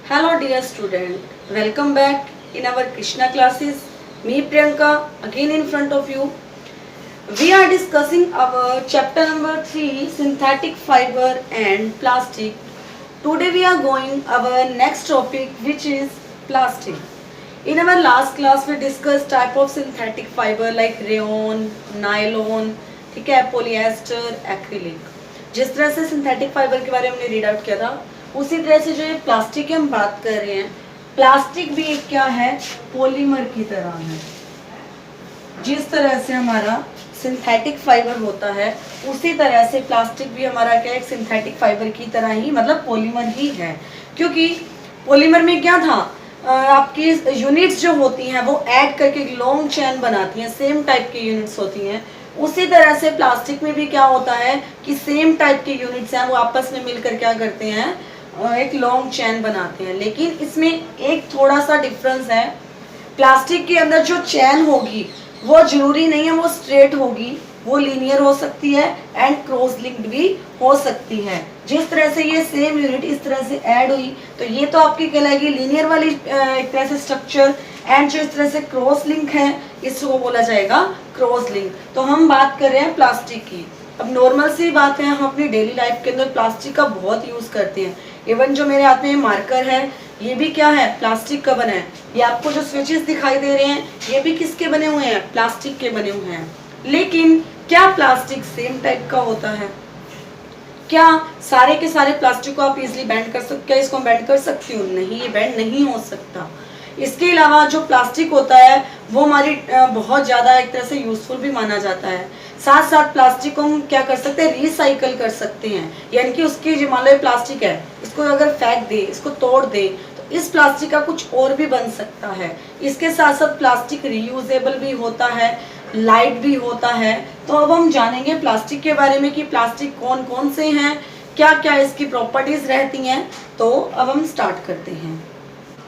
Hello dear student, welcome back in our Krishna classes. Me Priyanka again in front of you. We are discussing our chapter number 3 synthetic fiber and plastic. Today we are going our next topic which is plastic. In our last class we discussed type of synthetic fiber like rayon, nylon, ठीक है, polyester, acrylic. जिस तरह से synthetic fibre के बारे में हमने read out किया था उसी तरह से जो ये प्लास्टिक की हम बात कर रहे हैं, प्लास्टिक भी एक क्या है, पॉलीमर की तरह है। जिस तरह से हमारा सिंथेटिक फाइबर होता है उसी तरह से प्लास्टिक भी हमारा क्या, एक सिंथेटिक फाइबर की तरह ही, मतलब पॉलीमर ही है। क्योंकि पॉलीमर में क्या था, आपकी यूनिट्स जो होती हैं वो ऐड करके लॉन्ग चेन बनाती हैं, सेम टाइप की यूनिट्स होती हैं। उसी तरह से प्लास्टिक में भी क्या होता है कि सेम टाइप के यूनिट्स हैं वो आपस में मिलकर क्या करते हैं, एक लॉन्ग चेन बनाते हैं। लेकिन इसमें एक थोड़ा सा डिफरेंस है, प्लास्टिक के अंदर जो चेन होगी वो जरूरी नहीं है वो स्ट्रेट होगी, वो लीनियर हो सकती है एंड क्रॉस लिंक्ड भी हो सकती है। जिस तरह से ये सेम यूनिट इस तरह से ऐड हुई तो ये तो आपकी कहलाएगी लीनियर वाली एक तरह से स्ट्रक्चर, एंड जो इस तरह से क्रॉस लिंक है इसको बोला जाएगा क्रॉस लिंक। तो हम बात कर रहे हैं प्लास्टिक की। अब नॉर्मल सी बात है, हम अपनी डेली लाइफ के अंदर प्लास्टिक का बहुत यूज करते हैं। इवन जो मेरे हाथ में मार्कर है ये भी क्या है, प्लास्टिक का बना है। ये आपको जो स्विचेस दिखाई दे रहे हैं ये भी किसके बने हुए हैं, प्लास्टिक के बने हुए हैं। लेकिन क्या प्लास्टिक सेम टाइप का होता है? क्या सारे के सारे प्लास्टिक को आप इजीली बेंड कर सकते, क्या इसको बेंड कर सकती हूँ? नहीं, ये बेंड नहीं हो सकता। इसके अलावा जो प्लास्टिक होता है वो हमारी बहुत ज़्यादा एक तरह से यूजफुल भी माना जाता है। साथ साथ प्लास्टिक को हम क्या कर सकते हैं, रिसाइकल कर सकते हैं। यानी कि उसकी जो मान लो प्लास्टिक है इसको अगर फेंक दे, इसको तोड़ दे तो इस प्लास्टिक का कुछ और भी बन सकता है। इसके साथ साथ प्लास्टिक रीयूजेबल भी होता है, लाइट भी होता है। तो अब हम जानेंगे प्लास्टिक के बारे में कि प्लास्टिक कौन कौन से हैं, क्या क्या इसकी प्रॉपर्टीज रहती हैं। तो अब हम स्टार्ट करते हैं।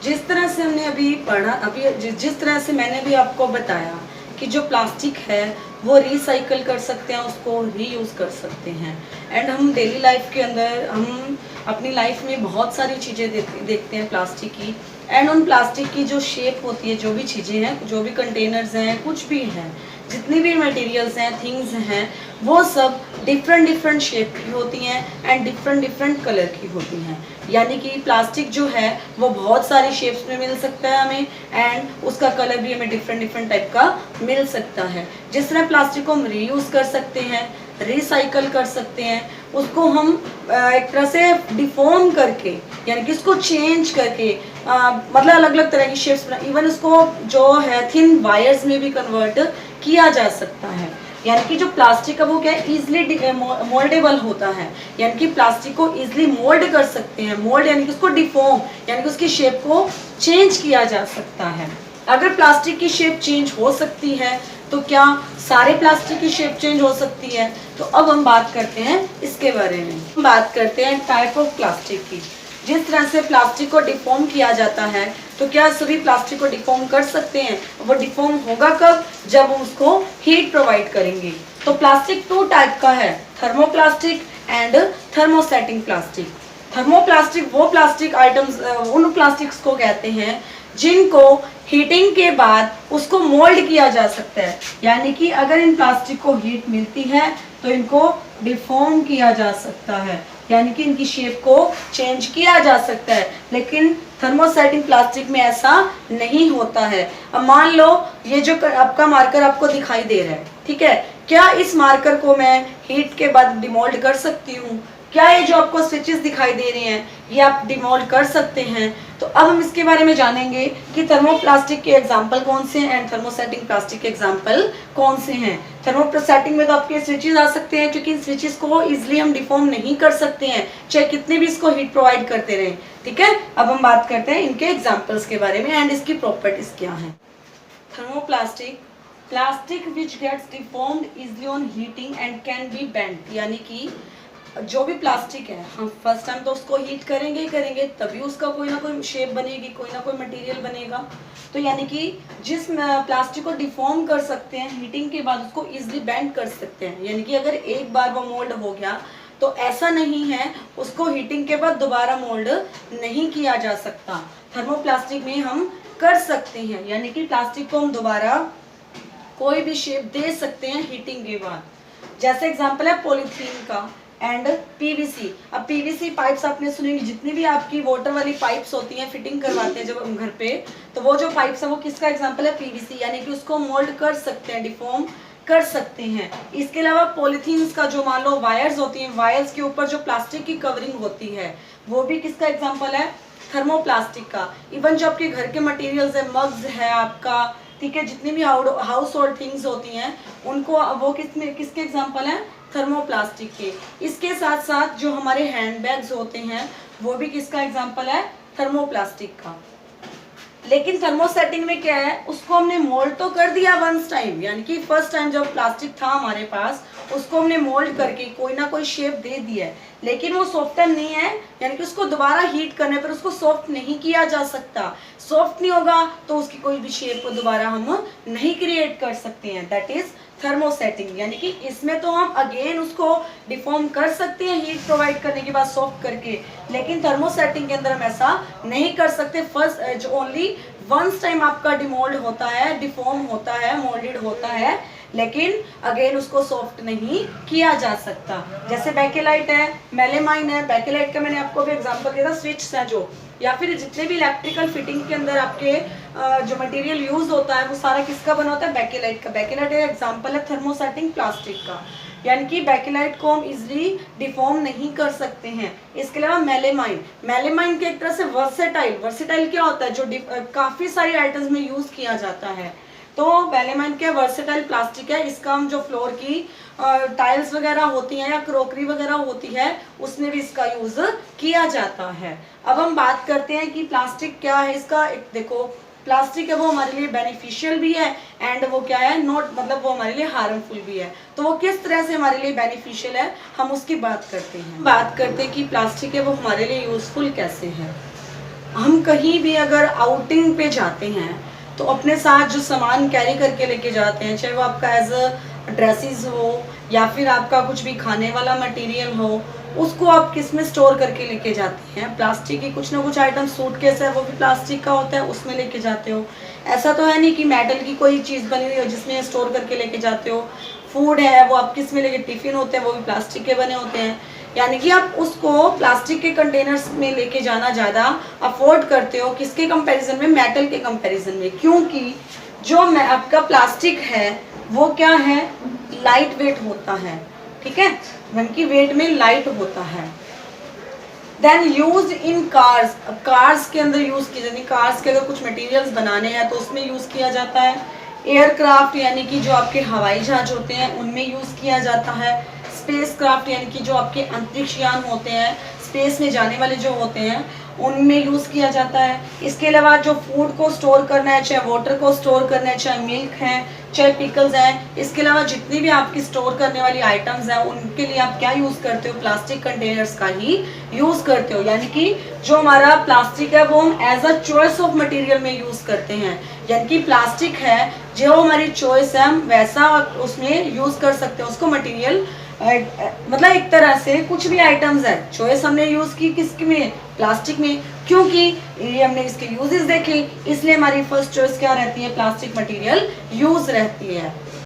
जिस तरह से हमने अभी पढ़ा, अभी जिस तरह से मैंने भी आपको बताया कि जो प्लास्टिक है वो रिसाइकल कर सकते हैं, उसको रीयूज कर सकते हैं। एंड हम डेली लाइफ के अंदर हम अपनी लाइफ में बहुत सारी चीज़ें देखते हैं प्लास्टिक की। एंड उन प्लास्टिक की जो शेप होती है, जो भी चीज़ें हैं, जो भी कंटेनर्स हैं, कुछ भी हैं, जितनी भी मटेरियल्स हैं, थिंग्स हैं, वो सब डिफरेंट डिफरेंट शेप की होती हैं एंड डिफरेंट डिफरेंट कलर की होती हैं। यानी कि प्लास्टिक जो है वो बहुत सारी शेप्स में मिल सकता है हमें, एंड उसका कलर भी हमें डिफरेंट डिफरेंट टाइप का मिल सकता है। जिस तरह प्लास्टिक को हम रीयूज कर सकते हैं, रिसाइकल कर सकते हैं, उसको हम एक तरह से डिफॉर्म करके, यानी कि उसको चेंज करके मतलब अलग अलग तरह की शेप्स, इवन उसको जो है थिन वायर्स में भी कन्वर्ट किया जा सकता है। यानी कि जो प्लास्टिक है वो क्या है, इजिली मोल्डेबल होता है। यानी कि प्लास्टिक को इजिली मोल्ड कर सकते हैं। मोल्ड यानी कि उसको डिफॉर्म, यानी कि उसकी शेप को चेंज किया जा सकता है। अगर प्लास्टिक की शेप चेंज हो सकती है तो क्या सारे प्लास्टिक की शेप चेंज हो सकती है? तो अब हम बात करते हैं इसके बारे में। हम बात करते हैं टाइप ऑफ प्लास्टिक की। जिस तरह से प्लास्टिक को डिफॉर्म किया जाता है तो क्या सभी प्लास्टिक को डिफॉर्म कर सकते हैं? वो डिफॉर्म होगा कब? जब हम उसको हीट प्रोवाइड करेंगे। तो प्लास्टिक 2 टाइप का है, thermoplastic and thermosetting plastic. Thermoplastic वो प्लास्टिक आइटम्स, उन प्लास्टिक्स को कहते हैं जिनको हीटिंग के बाद उसको मोल्ड किया जा सकता है। यानी कि अगर इन प्लास्टिक को हीट मिलती है तो इनको डिफॉर्म किया जा सकता है, यानी कि इनकी शेप को चेंज किया जा सकता है। लेकिन थर्मोसेटिंग प्लास्टिक में ऐसा नहीं होता है। अब मान लो ये जो आपका मार्कर आपको दिखाई दे रहा है, ठीक है, क्या इस मार्कर को मैं हीट के बाद डिमोल्ड कर सकती हूँ? क्या ये जो आपको स्विचेस दिखाई दे रहे हैं ये आप डिमोल्ड कर सकते हैं? तो अब हम इसके बारे में जानेंगे कि थर्मोप्लास्टिक के एग्जाम्पल कौन से हैं एंड थर्मोसेटिंग प्लास्टिक के एग्जाम्पल कौन से हैं। थर्मोसेटिंग में तो आपके स्विचेस आ सकते हैं, क्योंकि इन स्विचेस को इजिली हम डिफॉर्म नहीं कर सकते हैं चाहे कितने भी इसको हीट प्रोवाइड करते रहें। ठीक है, अब हम बात करते हैं इनके एग्जाम्पल्स के बारे में एंड इसकी प्रॉपर्टीज क्या है। Thermoplastic, plastic which gets deformed easily on heating and can be bent. यानी कि जो भी प्लास्टिक है हम फर्स्ट टाइम तो उसको हीट करेंगे ही करेंगे, तभी उसका कोई ना कोई शेप बनेगी, कोई ना कोई मटेरियल बनेगा। तो यानी कि जिस प्लास्टिक को डिफॉर्म कर सकते हैं हीटिंग के बाद उसको इजीली बेंड कर सकते हैं। यानी कि अगर एक बार वो मोल्ड हो गया तो तो ऐसा नहीं है, उसको हीटिंग के बाद दोबारा मोल्ड नहीं किया जा सकता। थर्मोप्लास्टिक में हम कर सकते हैं, यानी कि प्लास्टिक को हम दोबारा कोई भी शेप दे सकते हैं हीटिंग के बाद। जैसे एग्जांपल है पॉलीथीन का एंड पीवीसी। अब पीवीसी पाइप्स आपने सुनी, जितनी भी आपकी वाटर वाली पाइप्स होती हैं फिटिंग करवाते हैं जब हम घर पे, तो वो जो पाइप्स है वो किसका एग्जांपल है? पीवीसी, यानी कि उसको मोल्ड कर सकते हैं, डिफॉर्म कर सकते हैं। इसके अलावा पॉलीथीन्स का जो मान लो वायर्स होती हैं, वायर्स के ऊपर जो प्लास्टिक की कवरिंग होती है वो भी किसका एग्जांपल है? थर्मोप्लास्टिक का। इवन जो आपके घर के मटेरियल्स है, मग्स है आपका, ठीक है, जितनी भी हाउस होल्ड थिंग्स होती हैं उनको वो किसके एग्जांपल हैं? थर्मोप्लास्टिक के। इसके साथ साथ जो हमारे हैंडबैग्स होते हैं वो भी किसका एग्जांपल है? थर्मोप्लास्टिक का। लेकिन थर्मोसेटिंग में क्या है, उसको हमने मोल्ड तो कर दिया वंस टाइम, यानी कि फर्स्ट टाइम जब प्लास्टिक था हमारे पास उसको हमने मोल्ड करके कोई ना कोई शेप दे दिया है, लेकिन वो सॉफ्टन नहीं है, यानी कि उसको दोबारा हीट करने पर उसको सॉफ्ट नहीं किया जा सकता। सॉफ्ट नहीं होगा तो उसकी कोई भी शेप दोबारा हम नहीं क्रिएट कर सकते हैं, दैट इज थर्मोसेटिंग। यानी कि इसमें तो हम अगेन उसको डिफॉर्म कर सकते हैं हीट प्रोवाइड करने के बाद सॉफ्ट करके, लेकिन थर्मोसेटिंग के अंदर हम ऐसा नहीं कर सकते। फर्स्ट जो ओनली वंस टाइम आपका डिमोल्ड होता है, डिफॉर्म होता है, मोल्डेड होता है, लेकिन अगेन उसको सॉफ्ट नहीं किया जा सकता। जैसे बेकेलाइट है, मेलेमाइन है। बेकेलाइट का मैंने आपको भी एग्जांपल दिया था, स्विच है जो, या फिर जितने भी इलेक्ट्रिकल फिटिंग के अंदर आपके जो मटेरियल यूज होता है वो सारा किसका बना होता है? बेकेलाइट का। बेकेलाइट एक एग्जांपल है थर्मोसेटिंग प्लास्टिक का, यानी कि बेकेलाइट को हम इजिली डिफॉर्म नहीं कर सकते हैं। इसके अलावा मेलेमाइन, मेलेमाइन के एक तरह से वर्सेटाइल। वर्सेटाइल क्या होता है? जो काफी सारी आइटम्स में यूज किया जाता है। तो मेलेमाइन क्या वर्सेटाइल प्लास्टिक है, इसका हम जो फ्लोर की टाइल्स वगैरह होती हैं या क्रोकरी वगैरह होती है उसमें भी इसका यूज किया जाता है। अब हम बात करते हैं कि प्लास्टिक क्या है। इसका एक देखो, प्लास्टिक है वो हमारे लिए बेनिफिशियल भी है एंड वो क्या है, नॉट, मतलब वो हमारे लिए हार्मफुल भी है। तो वो किस तरह से हमारे लिए बेनिफिशियल है हम उसकी बात करते हैं। बात करते हैं कि प्लास्टिक है वो हमारे लिए यूजफुल कैसे है। हम कहीं भी अगर आउटिंग पे जाते हैं तो अपने साथ जो सामान कैरी करके लेके जाते हैं, चाहे वो आपका एज अ ड्रेसेस हो या फिर आपका कुछ भी खाने वाला मटेरियल हो, उसको आप किस में स्टोर करके लेके जाते हैं? प्लास्टिक की कुछ ना कुछ आइटम, सूटकेस है वो भी प्लास्टिक का होता है, उसमें लेके जाते हो। ऐसा तो है नहीं कि मेटल की कोई चीज़ बनी हुई हो जिसमें स्टोर करके लेके जाते हो। फूड है वो आप किस में लेके, टिफिन होते हैं वो भी प्लास्टिक के बने होते हैं, यानी कि आप उसको प्लास्टिक के कंटेनर्स में लेके जाना ज़्यादा अफोर्ड करते हो। किसके कंपैरिजन में? मेटल के कंपैरिजन में, क्योंकि जो आपका प्लास्टिक है वो क्या है, लाइट वेट होता है, ठीक है, उनकी वेट में लाइट होता है। Then use in cars, cars के अंदर यूज की जाती है। कार्स के अगर कुछ मटेरियल्स बनाने हैं तो उसमें यूज किया जाता है। एयरक्राफ्ट यानी कि जो आपके हवाई जहाज होते हैं उनमें यूज किया जाता है। स्पेस क्राफ्ट यानी कि जो आपके अंतरिक्ष यान होते हैं, स्पेस में जाने वाले जो होते हैं उनमें यूज किया जाता है। इसके अलावा जो फूड को स्टोर करना है, चाहे वाटर को स्टोर करना है, चाहे मिल्क है, चाहे पिकल्स हैं, इसके अलावा जितनी भी आपकी स्टोर करने वाली आइटम्स हैं उनके लिए आप क्या यूज करते हो? प्लास्टिक कंटेनर्स का ही यूज करते हो। यानी कि जो हमारा प्लास्टिक है वो हम as a choice of material में यूज करते हैं, यानी कि प्लास्टिक है जो हमारी चॉइस है हम वैसा उसमें यूज कर सकते हैं उसको मटेरियल। मतलब एक तरह से कुछ भी आइटम्स है, चॉइस हमने यूज की किसके में? प्लास्टिक में, क्योंकि ये हमने इसके यूजेस देखे, इसलिए हमारी फर्स्ट चॉइस क्या रहती है? प्लास्टिक मटेरियल यूज रहती है।